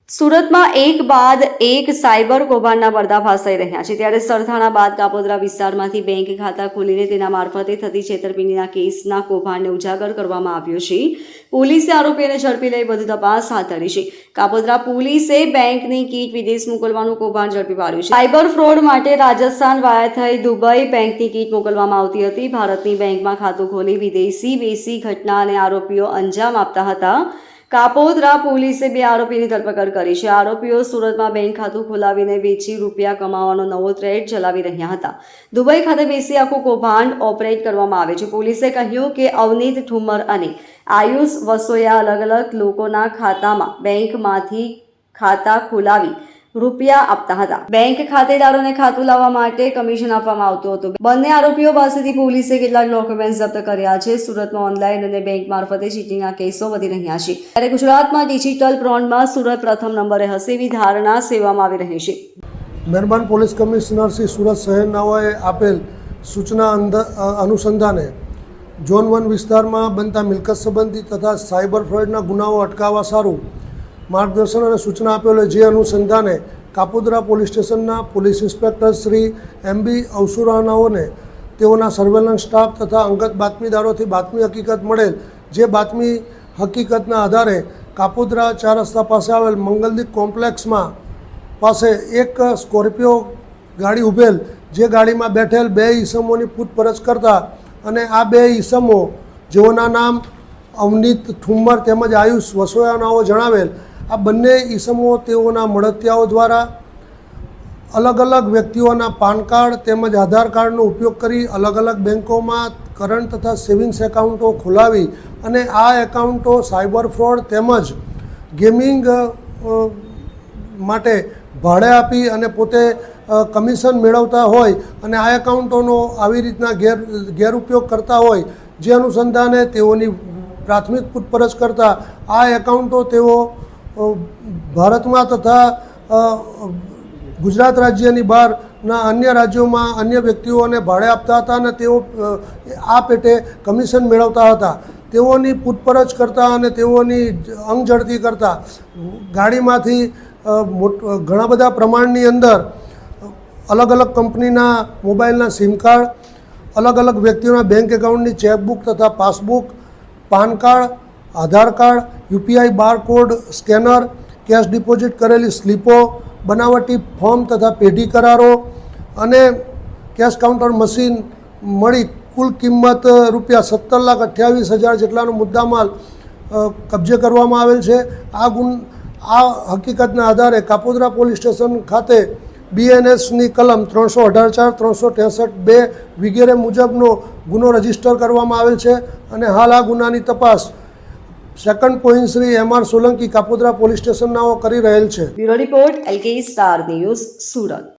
સુરતમાં એક બાદ એક સાયબર કૌભાંડના પર્દાફાશ થઈ રહ્યા છે ત્યારે સરથાણા બાદ કાપોદ્રા વિસ્તારમાંથી બેંક ખાતા ખોલીને તેના મારફતે થતી છેતરપિંડીના કેસના કૌભાંડને ઉજાગર કરવામાં આવ્યો છે। પોલીસે આરોપીઓને ઝડપી લઈ વધુ તપાસ હાથ ધરી છે। કાપોદ્રા પોલીસે બેંકની કીટ વિદેશ મોકલવાનું કૌભાંડ ઝડપી પાડ્યું છે। સાયબર ફ્રોડ માટે રાજસ્થાન વાયા થઈ દુબઈ બેંકની કીટ મોકલવામાં આવતી હતી। ભારતની બેંકમાં ખાતું ખોલી વિદેશી વેસી ઘટના અને આરોપીઓ અંજામ આપતા હતા। કાપોદ્રા પોલીસે બે આરોપીની ધરપકડ કરી છે। આરોપીઓ સુરતમાં બેંક ખાતું ખોલાવીને વેચી રૂપિયા કમાવાનો નવો ટ્રેડ ચલાવી રહ્યા હતા। દુબઈ ખાતે બેસી આખું કૌભાંડ ઓપરેટ કરવામાં આવે છે। પોલીસે કહ્યું કે અવનીત ઠુમ્મર અને આયુષ વસોયા અલગ અલગ લોકોના ખાતામાં બેંકમાંથી ખાતા ખોલાવી રૂપિયા આપતા હતા। બેંક ખાતેદારોને ખાતું લાવવા માટે કમિશન આપવામાં આવતું હતું। બંને આરોપીઓ પાસેથી પોલીસે કેટલાક ડોક્યુમેન્ટ જપ્ત કર્યા છે। સુરતમાં ઓનલાઈન અને બેંક મારફતે ચીટિંગના કેસો વધી રહ્યા છે ત્યારે ગુજરાતમાં ડિજિટલ ફ્રોડમાં સુરત પ્રથમ નંબરે હશે એવી ધારણા સેવામાં આવી રહી છે। મહેરબાન પોલીસ કમિશનર શ્રી સુરત શહેરનાઓએ આપેલ સૂચના અનુસંધાને ઝોન 1 વિસ્તારમાં બનતા મિલકત સંબંધી તથા સાયબર ફ્રોડના ગુનાઓ અટકાવવા સારું માર્ગદર્શન અને સૂચના આપેલો। જે અનુસંધાને કાપોદ્રા પોલીસ સ્ટેશનના પોલીસ ઇન્સ્પેક્ટર શ્રી MB અવસુરાનાઓને તેઓના સર્વેલન્સ સ્ટાફ તથા અંગત બાતમીદારોથી બાતમી હકીકત મળેલ। જે બાતમી હકીકતના આધારે કાપોદ્રા 4 રસ્તા પાસે આવેલ મંગલદીપ કોમ્પ્લેક્સમાં પાસે એક સ્કોર્પિયો ગાડી ઉભેલ। જે ગાડીમાં બેઠેલ બે ઈસમોની પૂછપરછ કરતા અને આ બે ઈસમો જેઓના નામ અવનીત ઠુમ્મર તેમજ આયુષ વસોયાનાઓ જણાવેલ। આ બંને ઈસમો તેઓના મળતિયાઓ દ્વારા અલગ અલગ વ્યક્તિઓના પાન કાર્ડ તેમજ આધાર કાર્ડનો ઉપયોગ કરી અલગ અલગ બેન્કોમાં કરંટ તથા સેવિંગ્સ એકાઉન્ટો ખોલાવી અને આ એકાઉન્ટો સાયબર ફ્રોડ તેમજ ગેમિંગ માટે ભાડે આપી અને પોતે કમિશન મેળવતા હોય અને આ એકાઉન્ટોનો આવી રીતના ગેરઉપયોગ કરતા હોય। જે અનુસંધાને તેઓની પ્રાથમિક પૂછપરછ કરતાં આ એકાઉન્ટો તેઓ ભારતમાં તથા ગુજરાત રાજ્યની બહારના અન્ય રાજ્યોમાં અન્ય વ્યક્તિઓને ભાડે આપતા હતા અને તેઓ આ પેટે કમિશન મેળવતા હતા। તેઓની પૂછપરછ કરતાં અને તેઓની અંગઝડતી કરતાં ગાડીમાંથી ઘણા બધા પ્રમાણની અંદર અલગ અલગ કંપનીના મોબાઈલના સિમ કાર્ડ, અલગ અલગ વ્યક્તિઓના બેંક એકાઉન્ટની ચેકબુક તથા passbook, PAN card, Aadhaar card, UPI barcode scanner, cash deposit કરેલી સ્લીપો, બનાવટી ફોર્મ તથા પેઢી કરારો અને કેશ કાઉન્ટર મશીન મળી કુલ કિંમત ₹17,28,000 જેટલાનો મુદ્દામાલ કબજે કરવામાં આવેલ છે। આ હકીકતના આધારે કાપોદ્રા પોલીસ સ્ટેશન ખાતે BNSની કલમ 318(4), 363(2) વગેરે મુજબનો ગુનો રજીસ્ટર કરવામાં આવેલ છે અને હાલ આ ગુનાની તપાસ second point Shri MR Solanki Kapodra police સ્ટેશનનાઓ કરી રહેલ છે। Bureau report LK star news Surat.